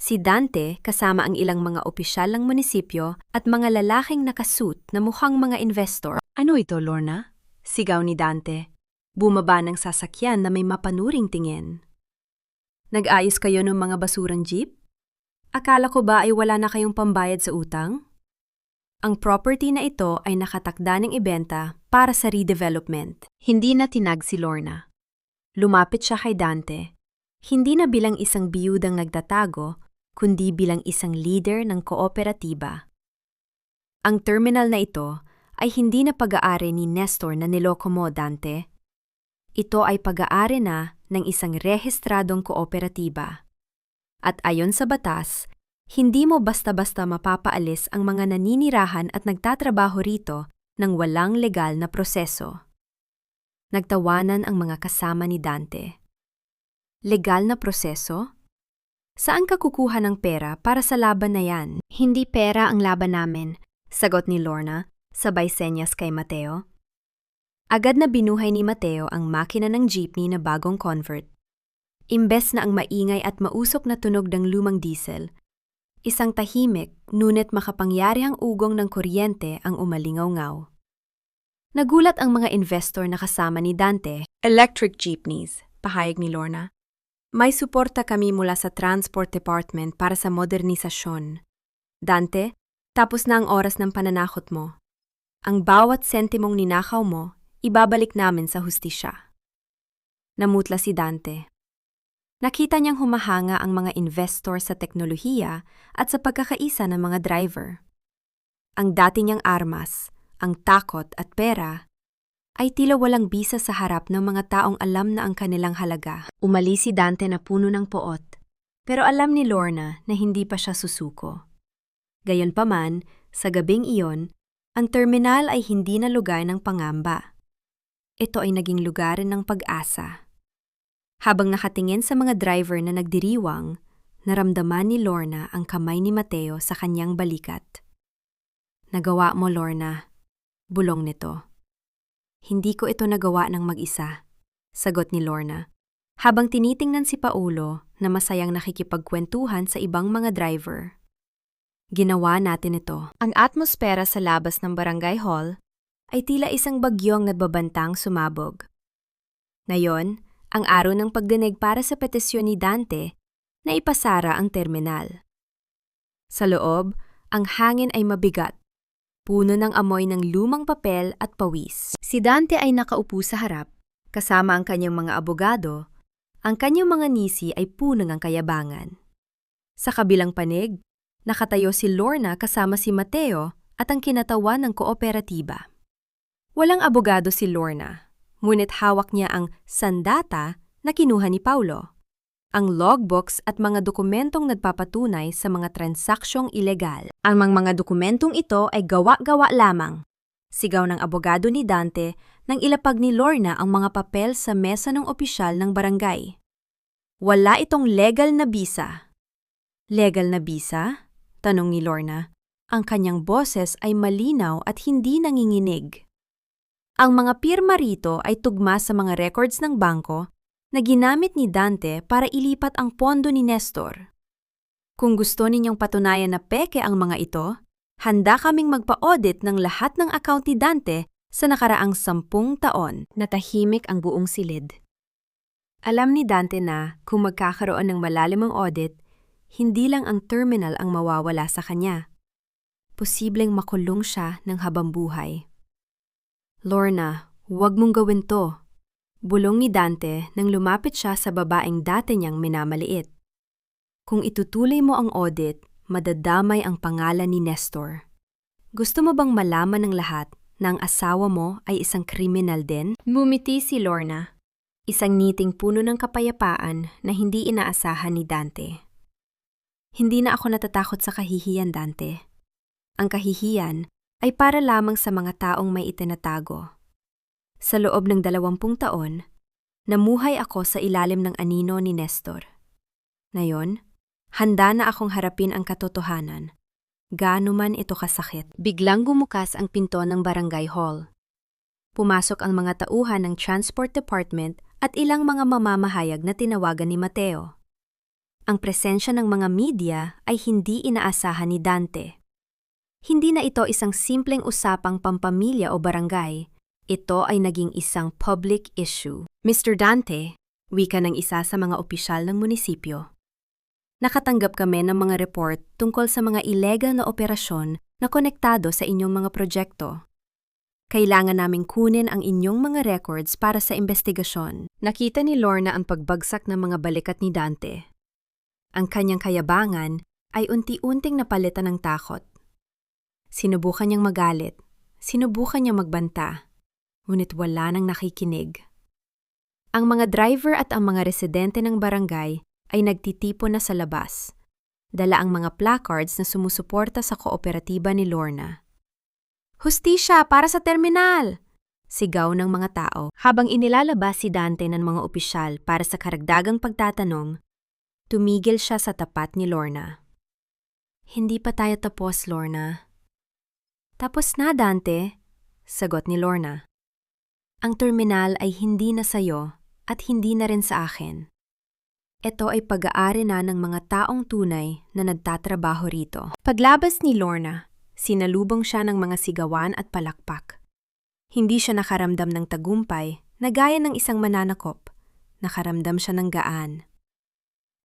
Si Dante kasama ang ilang mga opisyal ng munisipyo at mga lalaking nakasuit na mukhang mga investor. Ano ito, Lorna? Sigaw ni Dante. Bumaba ng sasakyan na may mapanuring tingin. Nag-ayos kayo ng mga basurang jeep? Akala ko ba ay wala na kayong pambayad sa utang? Ang property na ito ay nakatakda ng ibenta para sa redevelopment. Hindi na tinag si Lorna. Lumapit siya kay Dante. Hindi na bilang isang biyudang nagtatago, kundi bilang isang leader ng kooperatiba. Ang terminal na ito ay hindi na pag-aari ni Nestor na niloko mo, Dante. Ito ay pag-aari na ng isang rehistradong kooperatiba. At ayon sa batas, hindi mo basta-basta mapapaalis ang mga naninirahan at nagtatrabaho rito ng walang legal na proseso. Nagtawanan ang mga kasama ni Dante. Legal na proseso? Saan ka kukuha ng pera para sa laban na yan? Hindi pera ang laban namin, sagot ni Lorna, sabay senyas kay Mateo. Agad na binuhay ni Mateo ang makina ng jeepney na bagong convert. Imbes na ang maingay at mausok na tunog ng lumang diesel, isang tahimik, ngunit makapangyarihang ugong ng kuryente ang umalingaw-ngaw. Nagulat ang mga investor na kasama ni Dante. Electric jeepneys, pahayag ni Lorna. May suporta kami mula sa Transport Department para sa modernisasyon. Dante, tapos na ang oras ng pananakot mo. Ang bawat sentimong ninakaw mo, ibabalik namin sa hustisya. Namutla si Dante. Nakita niyang humahanga ang mga investor sa teknolohiya at sa pagkakaisa ng mga driver. Ang dati niyang armas, ang takot at pera, ay tila walang bisa sa harap ng mga taong alam na ang kanilang halaga. Umalis si Dante na puno ng poot, pero alam ni Lorna na hindi pa siya susuko. Gayunpaman, sa gabing iyon, ang terminal ay hindi na lugar ng pangamba. Ito ay naging lugar ng pag-asa. Habang nakatingin sa mga driver na nagdiriwang, naramdaman ni Lorna ang kamay ni Mateo sa kanyang balikat. Nagawa mo, Lorna. Bulong nito. Hindi ko ito nagawa ng mag-isa, sagot ni Lorna. Habang tinitingnan si Paulo na masayang nakikipagkwentuhan sa ibang mga driver. Ginawa natin ito. Ang atmosfera sa labas ng barangay hall ay tila isang bagyong nagbabantang sumabog. Ngayon, ang araw ng pagdinig para sa petisyon ni Dante na ipasara ang terminal. Sa loob, ang hangin ay mabigat, puno ng amoy ng lumang papel at pawis. Si Dante ay nakaupo sa harap, kasama ang kanyang mga abogado, ang kanyang mga nisi ay puno ng kayabangan. Sa kabilang panig, nakatayo si Lorna kasama si Mateo at ang kinatawan ng kooperatiba. Walang abogado si Lorna, ngunit hawak niya ang sandata na kinuha ni Paulo, ang logbooks at mga dokumentong nagpapatunay sa mga transaksyong ilegal. Ang mga dokumentong ito ay gawa-gawa lamang. Sigaw ng abogado ni Dante nang ilapag ni Lorna ang mga papel sa mesa ng opisyal ng barangay. Wala itong legal na bisa. Legal na bisa? Tanong ni Lorna. Ang kanyang boses ay malinaw at hindi nanginginig. Ang mga pirma rito ay tugma sa mga records ng bangko na ginamit ni Dante para ilipat ang pondo ni Nestor. Kung gusto ninyong patunayan na peke ang mga ito, handa kaming magpa-audit ng lahat ng account ni Dante sa nakaraang 10 taon. Natahimik ang buong silid. Alam ni Dante na kung magkakaroon ng malalimang audit, hindi lang ang terminal ang mawawala sa kanya. Posibleng makulong siya ng habambuhay. Lorna, huwag mong gawin to. Bulong ni Dante nang lumapit siya sa babaeng dati niyang minamaliit. Kung itutuloy mo ang audit, madadamay ang pangalan ni Nestor. Gusto mo bang malaman ng lahat na ang asawa mo ay isang kriminal din? Ngumiti si Lorna, isang ngiting puno ng kapayapaan na hindi inaasahan ni Dante. Hindi na ako natatakot sa kahihiyan, Dante. Ang kahihiyan ay para lamang sa mga taong may itinatago. Sa loob ng 20 taon, namuhay ako sa ilalim ng anino ni Nestor. Ngayon, handa na akong harapin ang katotohanan. Gaano man ito kasakit. Biglang gumukas ang pinto ng barangay hall. Pumasok ang mga tauhan ng Transport Department at ilang mga mamamahayag na tinawagan ni Mateo. Ang presensya ng mga media ay hindi inaasahan ni Dante. Hindi na ito isang simpleng usapang pampamilya o barangay. Ito ay naging isang public issue. Mr. Dante, wika ng isa sa mga opisyal ng munisipyo. Nakatanggap kami ng mga report tungkol sa mga illegal na operasyon na konektado sa inyong mga proyekto. Kailangan naming kunin ang inyong mga records para sa investigasyon. Nakita ni Lorna ang pagbagsak ng mga balikat ni Dante. Ang kanyang kayabangan ay unti-unting napalitan ng takot. Sinubukan niyang magalit, sinubukan niyang magbanta, ngunit wala nang nakikinig. Ang mga driver at ang mga residente ng barangay ay nagtitipon na sa labas. Dala ang mga placards na sumusuporta sa kooperatiba ni Lorna. "Hustisya para sa terminal!" sigaw ng mga tao. Habang inilalabas si Dante ng mga opisyal para sa karagdagang pagtatanong, tumigil siya sa tapat ni Lorna. "Hindi pa tayo tapos, Lorna." "Tapos na, Dante," sagot ni Lorna. "Ang terminal ay hindi na sayo at hindi na rin sa akin. Ito ay pag-aari na ng mga taong tunay na nagtatrabaho rito." Paglabas ni Lorna, sinalubong siya ng mga sigawan at palakpak. Hindi siya nakaramdam ng tagumpay na gaya ng isang mananakop. Nakaramdam siya ng gaan.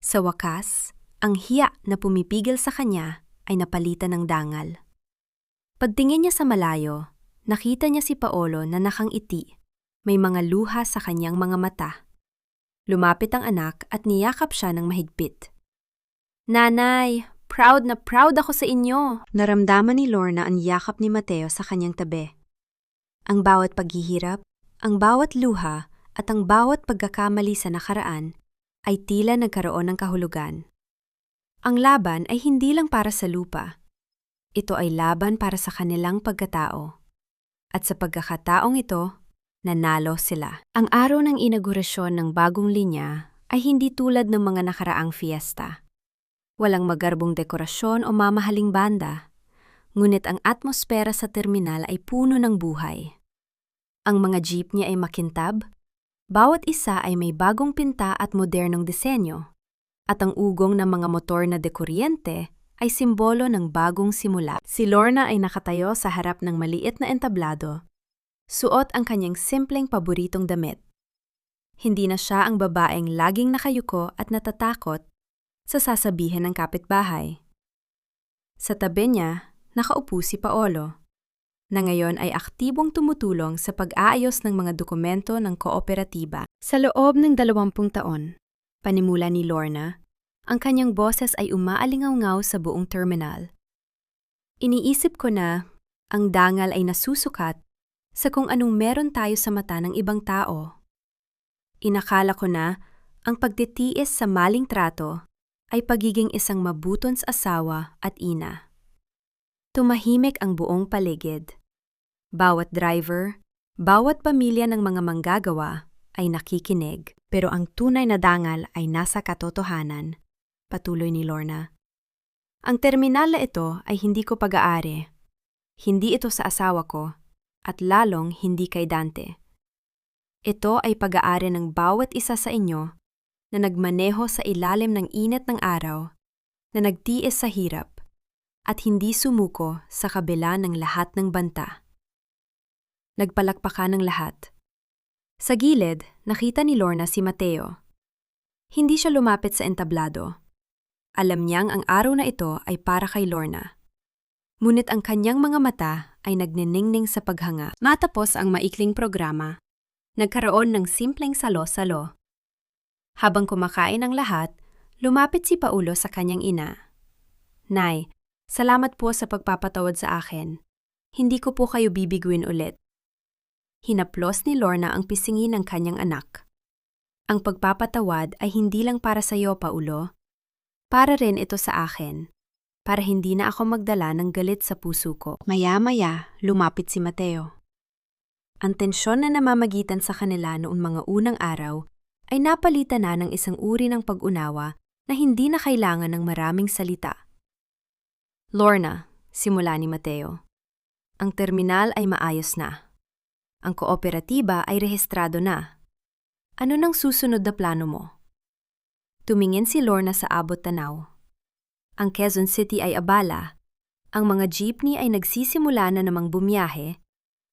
Sa wakas, ang hiya na pumipigil sa kanya ay napalitan ng dangal. Pagtingin niya sa malayo, nakita niya si Paolo na nakangiti. May mga luha sa kanyang mga mata. Lumapit ang anak at niyakap siya ng mahigpit. "Nanay, proud na proud ako sa inyo." Naramdaman ni Lorna ang yakap ni Mateo sa kanyang tabi. Ang bawat paghihirap, ang bawat luha, at ang bawat pagkakamali sa nakaraan ay tila nagkaroon ng kahulugan. Ang laban ay hindi lang para sa lupa. Ito ay laban para sa kanilang pagkatao. At sa pagkakataong ito, nanalo sila. Ang araw ng inaugurasyon ng bagong linya ay hindi tulad ng mga nakaraang fiesta. Walang magarbong dekorasyon o mamahaling banda, ngunit ang atmosfera sa terminal ay puno ng buhay. Ang mga jeepney ay makintab, bawat isa ay may bagong pinta at modernong disenyo, at ang ugong ng mga motor na dekuryente ay simbolo ng bagong simula. Si Lorna ay nakatayo sa harap ng maliit na entablado. Suot ang kanyang simpleng paboritong damit. Hindi na siya ang babaeng laging nakayuko at natatakot sa sasabihin ng kapitbahay. Sa tabi niya, nakaupo si Paolo, na ngayon ay aktibong tumutulong sa pag-aayos ng mga dokumento ng kooperatiba. Sa loob ng 20 taon, panimula ni Lorna, ang kanyang boses ay umaalingaw-ngaw sa buong terminal. Iniisip ko na ang dangal ay nasusukat sa kung anong meron tayo sa mata ng ibang tao. Inakala ko na ang pagtitiis sa maling trato ay pagiging isang mabutons asawa at ina. Tumahimik ang buong paligid. Bawat driver, bawat pamilya ng mga manggagawa ay nakikinig. Pero ang tunay na dangal ay nasa katotohanan, patuloy ni Lorna. Ang terminal na ito ay hindi ko pag-aari. Hindi ito sa asawa ko, at lalong hindi kay Dante. Ito ay pag-aari ng bawat isa sa inyo na nagmaneho sa ilalim ng init ng araw, na nagtiis sa hirap, at hindi sumuko sa kabila ng lahat ng banta. Nagpalakpakan ng lahat. Sa gilid, nakita ni Lorna si Mateo. Hindi siya lumapit sa entablado. Alam niyang ang araw na ito ay para kay Lorna. Ngunit ang kanyang mga mata ay nagniningning sa paghanga. Matapos ang maikling programa, nagkaroon ng simpleng salo-salo. Habang kumakain ang lahat, lumapit si Paulo sa kanyang ina. "Nay, salamat po sa pagpapatawad sa akin. Hindi ko po kayo bibiguin ulit." Hinaplos ni Lorna ang pisngi ng kanyang anak. "Ang pagpapatawad ay hindi lang para sa iyo, Paulo. Para rin ito sa akin, para hindi na ako magdala ng galit sa puso ko. Maya-maya, lumapit si Mateo. Ang tensyon na namamagitan sa kanila noong mga unang araw ay napalitan na ng isang uri ng pag-unawa na hindi na kailangan ng maraming salita. Lorna, simula ni Mateo. Ang terminal ay maayos na. Ang kooperatiba ay rehistrado na. Ano nang susunod na plano mo? Tumingin si Lorna sa abot-tanaw. Ang Quezon City ay abala. Ang mga jeepney ay nagsisimula na namang bumiyahe,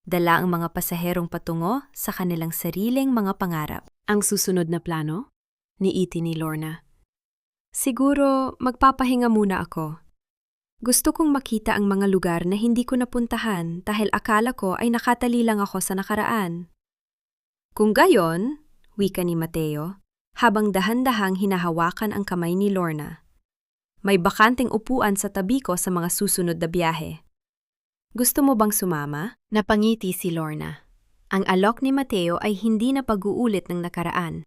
dala ang mga pasaherong patungo sa kanilang sariling mga pangarap. Ang susunod na plano? Niiti ni Lorna. Siguro magpapahinga muna ako. Gusto kong makita ang mga lugar na hindi ko napuntahan dahil akala ko ay nakatali lang ako sa nakaraan. Kung gayon, wika ni Mateo, habang dahan-dahang hinahawakan ang kamay ni Lorna. May bakanting upuan sa tabi ko sa mga susunod na biyahe. Gusto mo bang sumama? Napangiti si Lorna. Ang alok ni Mateo ay hindi na pag-uulit ng nakaraan.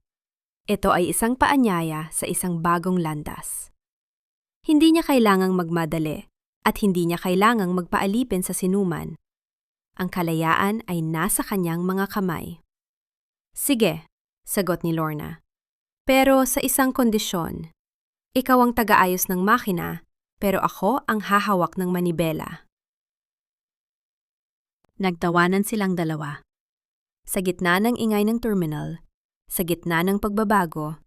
Ito ay isang paanyaya sa isang bagong landas. Hindi niya kailangang magmadali at hindi niya kailangang magpaalipin sa sinuman. Ang kalayaan ay nasa kanyang mga kamay. Sige, sagot ni Lorna. Pero sa isang kondisyon. Ikaw ang taga-ayos ng makina, pero ako ang hahawak ng manibela. Nagtawanan silang dalawa. Sa gitna ng ingay ng terminal, sa gitna ng pagbabago,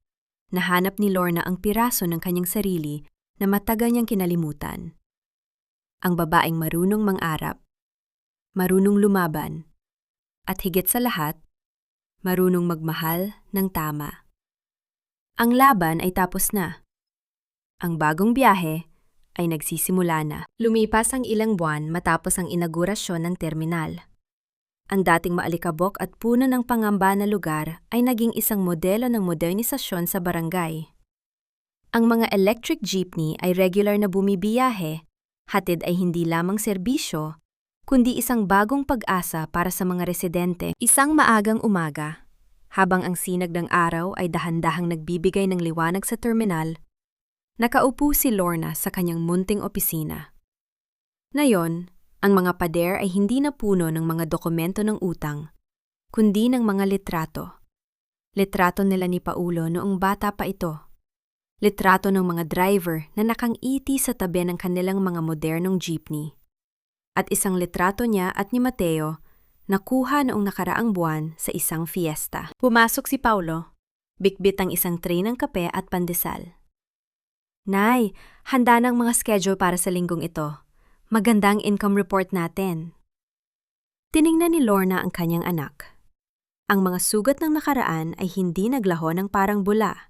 nahanap ni Lorna ang piraso ng kanyang sarili na matagal niyang kinalimutan. Ang babaeng marunong mang-arap, marunong lumaban, at higit sa lahat, marunong magmahal ng tama. Ang laban ay tapos na. Ang bagong biyahe ay nagsisimula na. Lumipas ang ilang buwan matapos ang inaugurasyon ng terminal. Ang dating maalikabok at puno ng pangamba na lugar ay naging isang modelo ng modernisasyon sa barangay. Ang mga electric jeepney ay regular na bumibiyahe, hatid ay hindi lamang serbisyo, kundi isang bagong pag-asa para sa mga residente. Isang maagang umaga, habang ang sinag ng araw ay dahan-dahang nagbibigay ng liwanag sa terminal, nakaupo si Lorna sa kanyang munting opisina. Ngayon, ang mga pader ay hindi na puno ng mga dokumento ng utang, kundi ng mga litrato. Litrato nila ni Paulo noong bata pa ito. Litrato ng mga driver na nakangiti sa tabi ng kanilang mga modernong jeepney. At isang litrato niya at ni Mateo nakuha noong nakaraang buwan sa isang fiesta. Pumasok si Paulo, bitbit ang isang tray ng kape at pandesal. Nay, handa ng mga schedule para sa linggong ito. Magandang income report natin. Tiningnan ni Lorna ang kanyang anak. Ang mga sugat ng nakaraan ay hindi naglaho ng parang bula.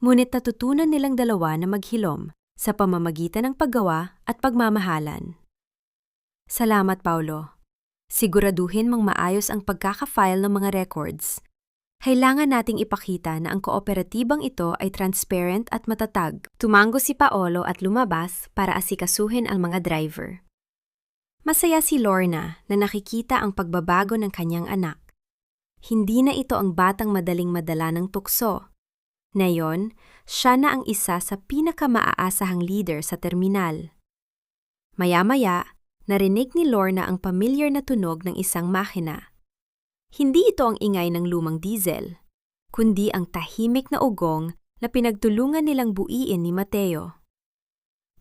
Ngunit natutunan nilang dalawa na maghilom sa pamamagitan ng paggawa at pagmamahalan. Salamat, Paulo. Siguraduhin mong maayos ang pagkaka-file ng mga records. Kailangan nating ipakita na ang kooperatibang ito ay transparent at matatag. Tumango si Paolo at lumabas para asikasuhin ang mga driver. Masaya si Lorna na nakikita ang pagbabago ng kanyang anak. Hindi na ito ang batang madaling madala ng tukso. Ngayon, siya na ang isa sa pinakamaasahang leader sa terminal. Maya-maya, narinig ni Lorna ang pamilyar na tunog ng isang makina. Hindi ito ang ingay ng lumang diesel, kundi ang tahimik na ugong na pinagtulungan nilang buiin ni Mateo.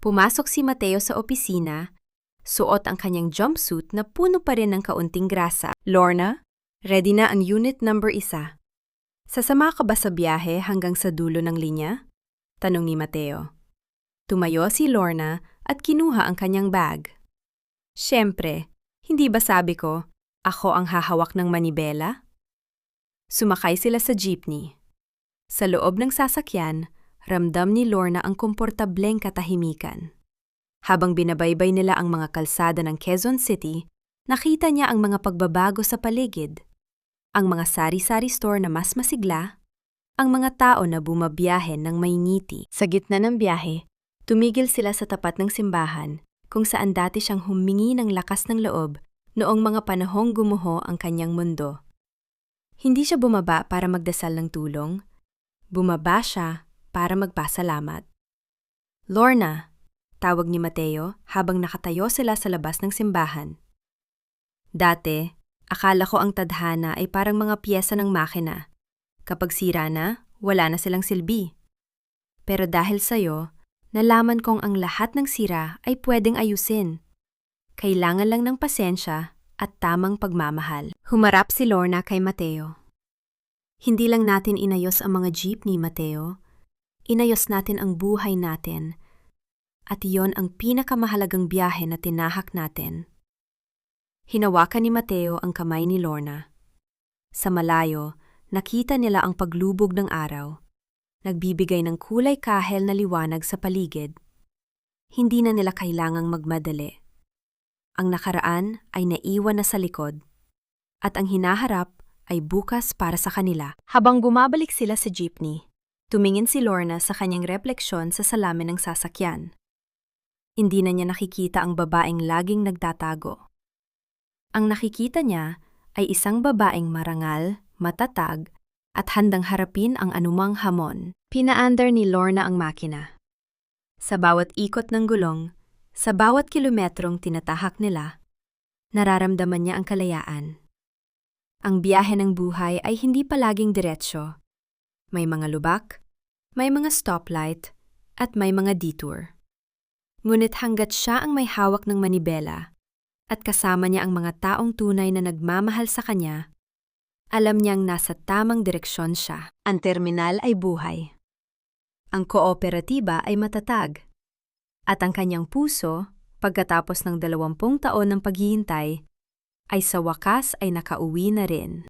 Pumasok si Mateo sa opisina, suot ang kanyang jumpsuit na puno pa rin ng kaunting grasa. Lorna, ready na ang unit number 1. Sasama ka ba sa biyahe hanggang sa dulo ng linya? Tanong ni Mateo. Tumayo si Lorna at kinuha ang kanyang bag. Siyempre, hindi ba sabi ko, ako ang hahawak ng manibela? Sumakay sila sa jeepney. Sa loob ng sasakyan, ramdam ni Lorna ang komportableng katahimikan. Habang binabaybay nila ang mga kalsada ng Quezon City, nakita niya ang mga pagbabago sa paligid. Ang mga sari-sari store na mas masigla, ang mga tao na bumabiyahe ng may ngiti. Sa gitna ng biyahe, tumigil sila sa tapat ng simbahan kung saan dati siyang humingi ng lakas ng loob noong mga panahong gumuho ang kanyang mundo. Hindi siya bumaba para magdasal ng tulong, bumaba siya para magpasalamat. Lorna, tawag ni Mateo habang nakatayo sila sa labas ng simbahan. Dati, akala ko ang tadhana ay parang mga piyesa ng makina. Kapag sira na, wala na silang silbi. Pero dahil sa'yo, nalaman kong ang lahat ng sira ay pwedeng ayusin. Kailangan lang ng pasensya at tamang pagmamahal. Humarap si Lorna kay Mateo. Hindi lang natin inayos ang mga jeepney, Mateo. Inayos natin ang buhay natin. At iyon ang pinakamahalagang biyahe na tinahak natin. Hinawakan ni Mateo ang kamay ni Lorna. Sa malayo, nakita nila ang paglubog ng araw. Nagbibigay ng kulay kahel na liwanag sa paligid. Hindi na nila kailangang magmadali. Ang nakaraan ay naiwan na sa likod. At ang hinaharap ay bukas para sa kanila. Habang bumabalik sila sa jeepney, tumingin si Lorna sa kanyang refleksyon sa salamin ng sasakyan. Hindi na niya nakikita ang babaeng laging nagtatago. Ang nakikita niya ay isang babaeng marangal, matatag, at handang harapin ang anumang hamon. Pinaandar ni Lorna ang makina. Sa bawat ikot ng gulong, sa bawat kilometrong tinatahak nila, nararamdaman niya ang kalayaan. Ang biyahe ng buhay ay hindi palaging diretsyo. May mga lubak, may mga stoplight, at may mga detour. Ngunit hanggat siya ang may hawak ng manibela at kasama niya ang mga taong tunay na nagmamahal sa kanya, alam niyang nasa tamang direksyon siya. Ang terminal ay buhay. Ang kooperatiba ay matatag. At ang kanyang puso, pagkatapos ng 20 taon ng paghihintay, ay sa wakas ay nakauwi na rin.